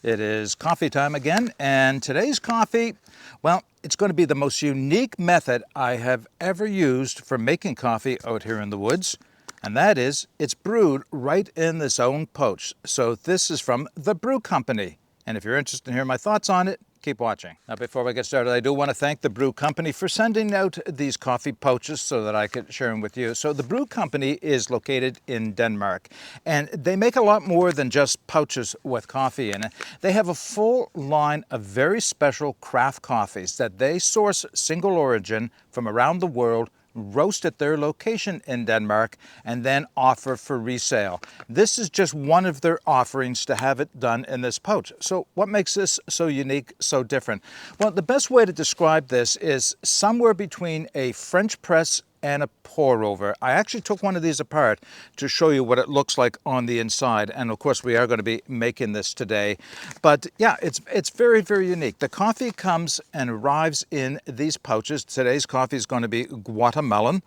It is coffee time again, and today's coffee, well, it's going to be the most unique method I have ever used for making coffee out here in the woods, and that is, it's brewed right in this own pouch. So this is from the Brew Company, and if you're interested in hearing my thoughts on it, keep watching. Now, before we get started, I do want to thank the Brew Company for sending out these coffee pouches so that I could share them with you. So the Brew Company is located in Denmark, and they make a lot more than just pouches with coffee in it. They have a full line of very special craft coffees that they source single origin from around the world, roast at their location in Denmark, and then offer for resale. This is just one of their offerings to have it done in this pouch. So what makes this so unique, so different? Well, the best way to describe this is somewhere between a French press and a pour over. I actually took one of these apart to show you what it looks like on the inside. And of course, we are going to be making this today. But yeah, it's very, very unique. The coffee comes and arrives in these pouches. Today's coffee is going to be watermelon.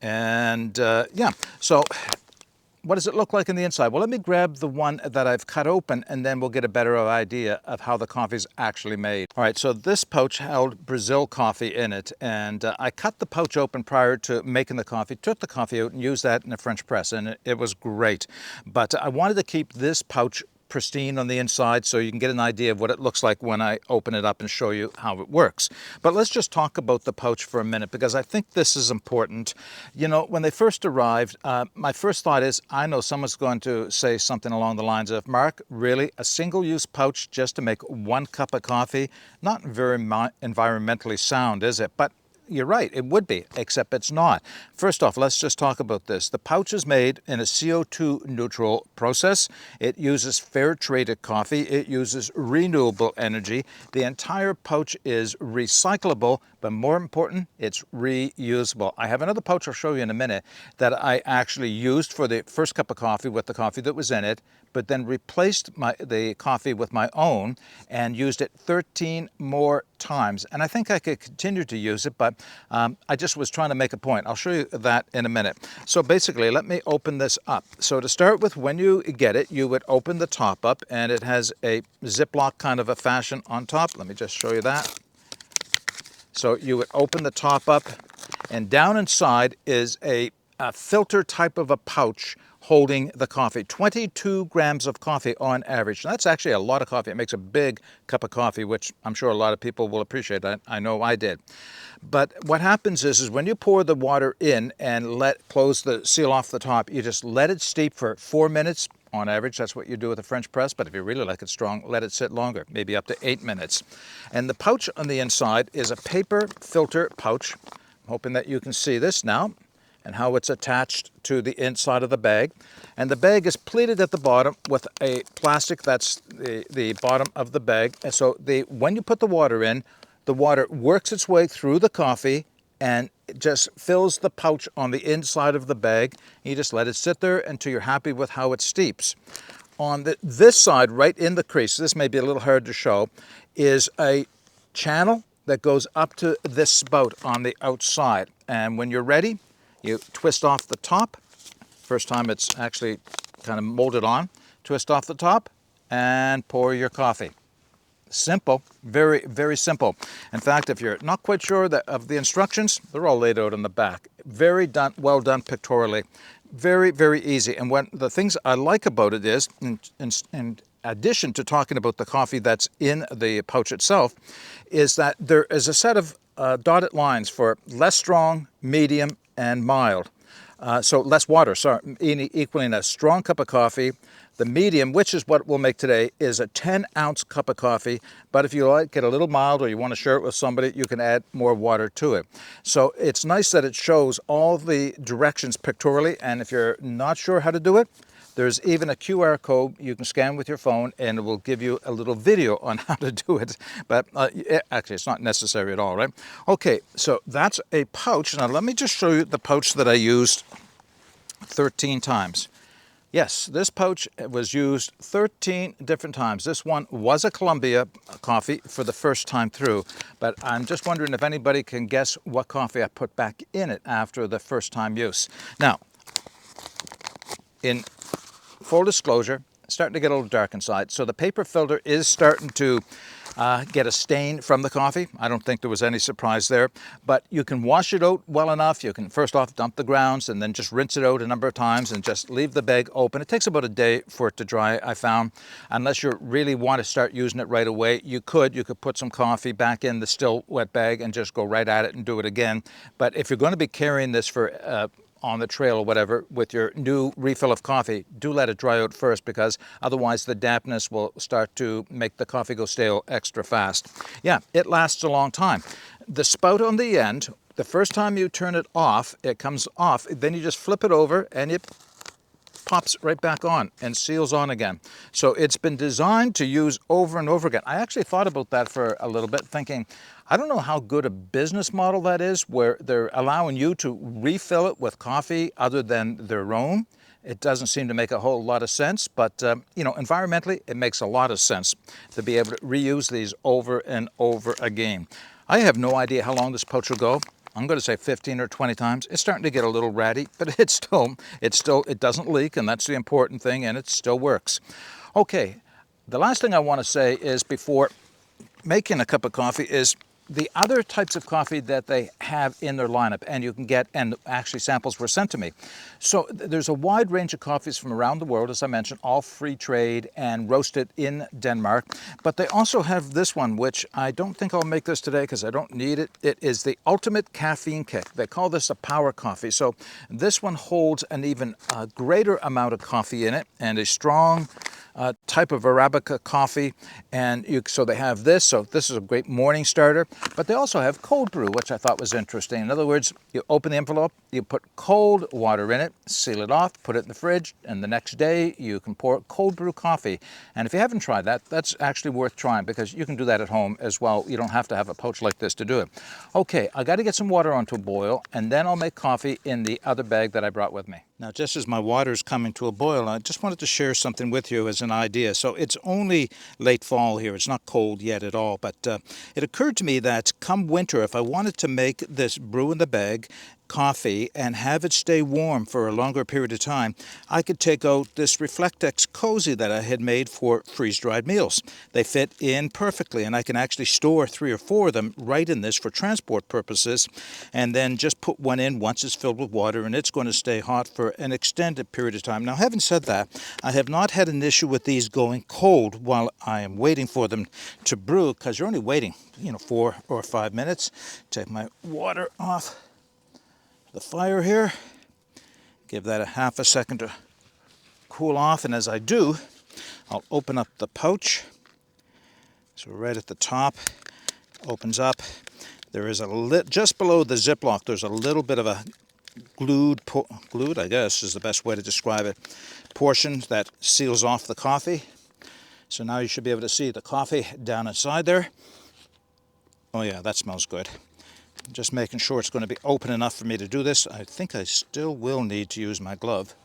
And yeah, so what does it look like on the inside? Well, let me grab the one that I've cut open, and then we'll get a better idea of how the coffee is actually made. All right, so this pouch held Brazil coffee in it, and I cut the pouch open prior to making the coffee, took the coffee out and used that in a French press, and it was great. But I wanted to keep this pouch pristine on the inside so you can get an idea of what it looks like when I open it up and show you how it works. But let's just talk about the pouch for a minute, because I think this is important. You know, when they first arrived, my first thought is, I know someone's going to say something along the lines of, Mark, really, a single-use pouch just to make 1 cup of coffee? Not very environmentally sound, is it? But you're right, it would be, except it's not. First off, let's just talk about this. The pouch is made in a CO2 neutral process. It uses fair traded coffee. It uses renewable energy. The entire pouch is recyclable, but more important, it's reusable. I have another pouch I'll show you in a minute that I actually used for the first cup of coffee with the coffee that was in it, but then replaced the coffee with my own and used it 13 more times. And I think I could continue to use it, but I just was trying to make a point. I'll show you that in a minute. So basically, let me open this up. So to start with, when you get it, you would open the top up, and it has a Ziploc kind of a fashion on top. Let me just show you that. So you would open the top up, and down inside is a filter type of a pouch holding the coffee. 22 grams of coffee on average. Now, that's actually a lot of coffee. It makes a big cup of coffee, which I'm sure a lot of people will appreciate. I know I did. But what happens is when you pour the water in and close the seal off the top, you just let it steep for 4 minutes. On average, that's what you do with a French press, but if you really like it strong, let it sit longer, maybe up to 8 minutes. And the pouch on the inside is a paper filter pouch. I'm hoping that you can see this now, and how it's attached to the inside of the bag. And the bag is pleated at the bottom with a plastic. That's the bottom of the bag. And so when you put the water in, the water works its way through the coffee and it just fills the pouch on the inside of the bag. You just let it sit there until you're happy with how it steeps. On this side, right in the crease, this may be a little hard to show, is a channel that goes up to this spout on the outside. And when you're ready, you twist off the top. First time it's actually kind of molded on. Twist off the top and pour your coffee. Simple, very, very simple. In fact, if you're not quite sure of the instructions, they're all laid out on the back. Very well done pictorially. Very, very easy. And one the things I like about it is, in addition to talking about the coffee that's in the pouch itself, is that there is a set of dotted lines for less strong, medium, and mild. So less water, sorry, equaling a strong cup of coffee. The medium, which is what we'll make today, is a 10-ounce cup of coffee. But if you like it a little mild or you want to share it with somebody, you can add more water to it. So it's nice that it shows all the directions pictorially. And if you're not sure how to do it, there's even a QR code you can scan with your phone, and it will give you a little video on how to do it. But actually, it's not necessary at all, right? Okay, so that's a pouch. Now, let me just show you the pouch that I used 13 times. Yes, this pouch was used 13 different times. This one was a Columbia coffee for the first time through, but I'm just wondering if anybody can guess what coffee I put back in it after the first time use. Now, in full disclosure, starting to get a little dark inside. So the paper filter is starting to get a stain from the coffee. I don't think there was any surprise there, but you can wash it out well enough. You can first off dump the grounds and then just rinse it out a number of times and just leave the bag open. It takes about a day for it to dry, I found. Unless you really want to start using it right away, you could put some coffee back in the still wet bag and just go right at it and do it again. But if you're going to be carrying this for on the trail or whatever with your new refill of coffee, do let it dry out first, because otherwise the dampness will start to make the coffee go stale extra fast. Yeah, it lasts a long time. The spout on the end, the first time you turn it off, it comes off, then you just flip it over and it pops right back on and seals on again. So it's been designed to use over and over again. I actually thought about that for a little bit, thinking, I don't know how good a business model that is, where they're allowing you to refill it with coffee other than their own. It doesn't seem to make a whole lot of sense, but environmentally, it makes a lot of sense to be able to reuse these over and over again. I have no idea how long this pouch will go. I'm going to say 15 or 20 times. It's starting to get a little ratty, but it doesn't leak, and that's the important thing, and it still works. Okay, the last thing I want to say is, before making a cup of coffee, is the other types of coffee that they have in their lineup, and you can get, and actually samples were sent to me. So there's a wide range of coffees from around the world, as I mentioned, all free trade and roasted in Denmark. But they also have this one, which I don't think I'll make this today because I don't need it. It is the ultimate caffeine kick. They call this a power coffee. So this one holds an even greater amount of coffee in it, and a strong type of Arabica coffee. And so they have this. So this is a great morning starter. But they also have cold brew, which I thought was interesting. In other words, you open the envelope, you put cold water in it, seal it off, put it in the fridge, and the next day you can pour cold brew coffee. And if you haven't tried that, that's actually worth trying, because you can do that at home as well. You don't have to have a pouch like this to do it. Okay, I got to get some water onto a boil, and then I'll make coffee in the other bag that I brought with me. Now, just as my water is coming to a boil, I just wanted to share something with you as an idea. So it's only late fall here. It's not cold yet at all, but it occurred to me that come winter, if I wanted to make this brew in the bag coffee and have it stay warm for a longer period of time, I could take out this Reflectex Cozy that I had made for freeze-dried meals. They fit in perfectly, and I can actually store 3 or 4 of them right in this for transport purposes, and then just put one in once it's filled with water, and it's going to stay hot for an extended period of time. Now, having said that, I have not had an issue with these going cold while I am waiting for them to brew, because you're only waiting 4 or 5 minutes. Take my water off the fire here, give that a half a second to cool off, and as I do, I'll open up the pouch. So right at the top, opens up. There is just below the Ziploc, there's a little bit of a glued, I guess is the best way to describe it, portion that seals off the coffee. So now you should be able to see the coffee down inside there. Oh yeah, that smells good. Just making sure it's going to be open enough for me to do this. I think I still will need to use my glove.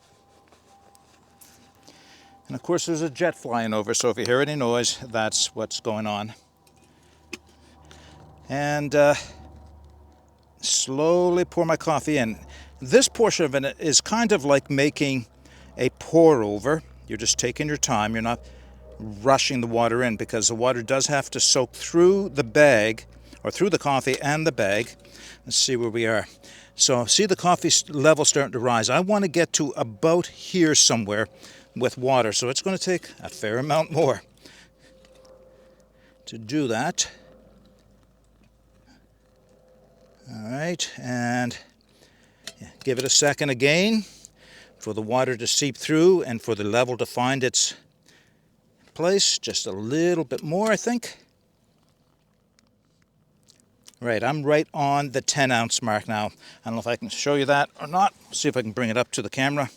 And of course there's a jet flying over, so if you hear any noise, that's what's going on. And slowly pour my coffee in. This portion of it is kind of like making a pour over. You're just taking your time. You're not rushing the water in, because the water does have to soak through the bag, or through the coffee and the bag. Let's see where we are. So see the coffee level starting to rise. I want to get to about here somewhere with water, so it's going to take a fair amount more to do that. All right, and give it a second again for the water to seep through and for the level to find its place. Just a little bit more, I think. Right, I'm right on the 10-ounce mark now. I don't know if I can show you that or not. See if I can bring it up to the camera.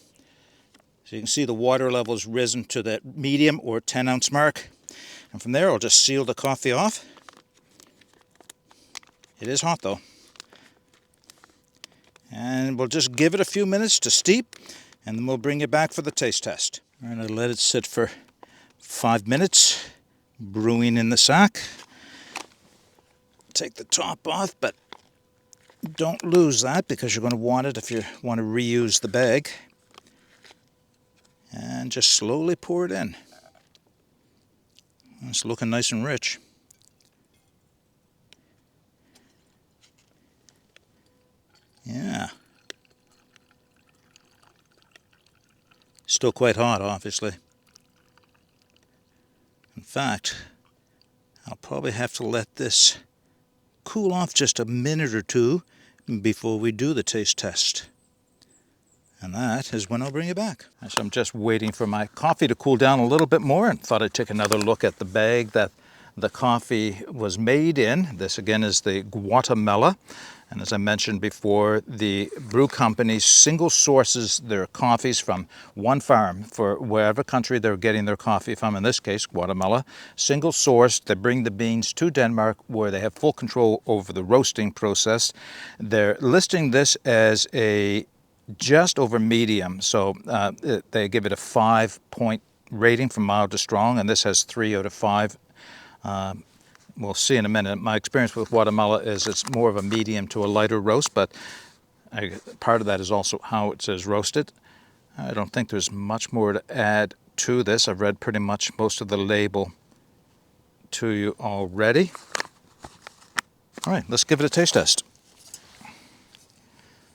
So you can see the water level has risen to the medium or 10-ounce mark. And from there, I'll just seal the coffee off. It is hot, though. And we'll just give it a few minutes to steep, and then we'll bring it back for the taste test. All right, I'll let it sit for 5 minutes, brewing in the sack. Take the top off, but don't lose that, because you're going to want it if you want to reuse the bag. And just slowly pour it in. It's looking nice and rich. Yeah. Still quite hot, obviously. In fact, I'll probably have to let this cool off just a minute or two before we do the taste test. And that is when I'll bring you back. So I'm just waiting for my coffee to cool down a little bit more, and thought I'd take another look at the bag that the coffee was made in. This again is the Guatemala. And as I mentioned before, the Brew Company single sources their coffees from one farm for wherever country they're getting their coffee from, in this case, Guatemala. Single sourced, they bring the beans to Denmark where they have full control over the roasting process. They're listing this as a just over medium, so they give it a 5-point rating from mild to strong, and this has 3 out of 5. We'll see in a minute. My experience with Guatemala is it's more of a medium to a lighter roast, but part of that is also how it says roasted. I don't think there's much more to add to this. I've read pretty much most of the label to you already. All right, let's give it a taste test.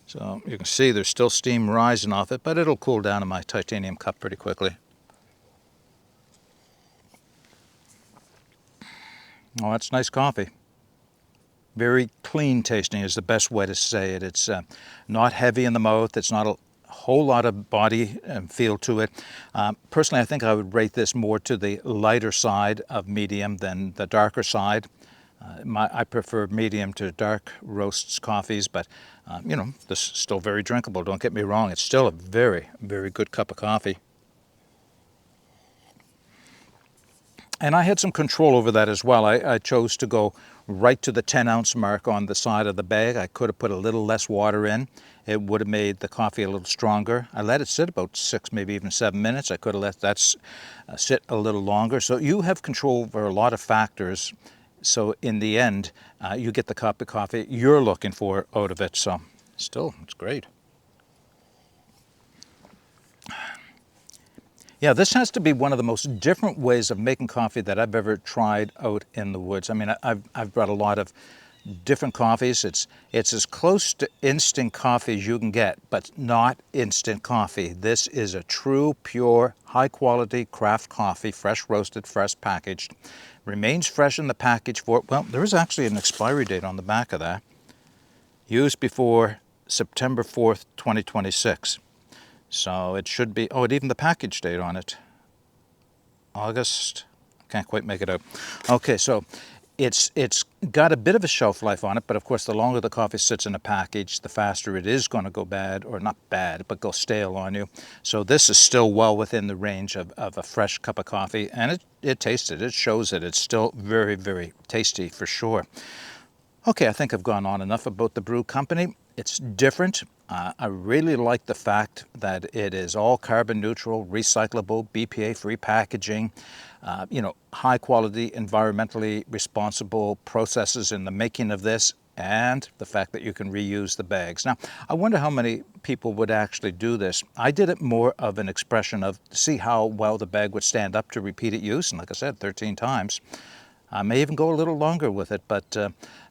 So you can see there's still steam rising off it, but it'll cool down in my titanium cup pretty quickly. Oh, that's nice coffee. Very clean tasting is the best way to say it. It's not heavy in the mouth. It's not a whole lot of body and feel to it. Personally, I think I would rate this more to the lighter side of medium than the darker side. I prefer medium to dark roasts coffees, but you know, this is still very drinkable. Don't get me wrong. It's still a very, very good cup of coffee. And I had some control over that as well. I chose to go right to the 10-ounce mark on the side of the bag. I could have put a little less water in. It would have made the coffee a little stronger. I let it sit about 6, maybe even 7 minutes. I could have let that sit a little longer. So you have control over a lot of factors. So in the end, you get the cup of coffee you're looking for out of it. So still, it's great. Yeah, this has to be one of the most different ways of making coffee that I've ever tried out in the woods. I mean, I've brought a lot of different coffees. It's as close to instant coffee as you can get, but not instant coffee. This is a true, pure, high-quality craft coffee, fresh roasted, fresh packaged. Remains fresh in the package for, well, there is actually an expiry date on the back of that. Used before September 4th, 2026. So it should be, oh, even the package date on it. August, can't quite make it out. Okay, so it's got a bit of a shelf life on it, but of course the longer the coffee sits in a package, the faster it is going to go bad, or not bad, but go stale on you. So this is still well within the range of a fresh cup of coffee, and it tastes it. It shows it. It's still very, very tasty for sure. Okay, I think I've gone on enough about the Brew Company. It's different. I really like the fact that it is all carbon neutral, recyclable, BPA-free packaging, you know, high quality, environmentally responsible processes in the making of this, and the fact that you can reuse the bags. Now, I wonder how many people would actually do this. I did it more of an expression of see how well the bag would stand up to repeated use, and like I said, 13 times. I may even go a little longer with it, but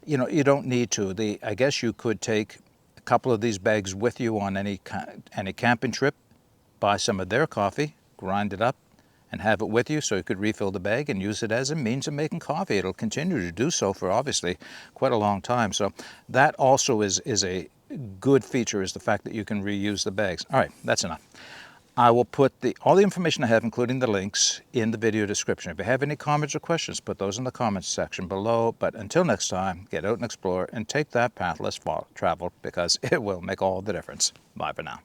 you know, you don't need to. I guess you could take a couple of these bags with you on any camping trip, buy some of their coffee, grind it up, and have it with you so you could refill the bag and use it as a means of making coffee. It'll continue to do so for obviously quite a long time. So that also is a good feature, is the fact that you can reuse the bags. All right, that's enough. I will put all the information I have, including the links, in the video description. If you have any comments or questions, put those in the comments section below. But until next time, get out and explore and take that path less traveled, because it will make all the difference. Bye for now.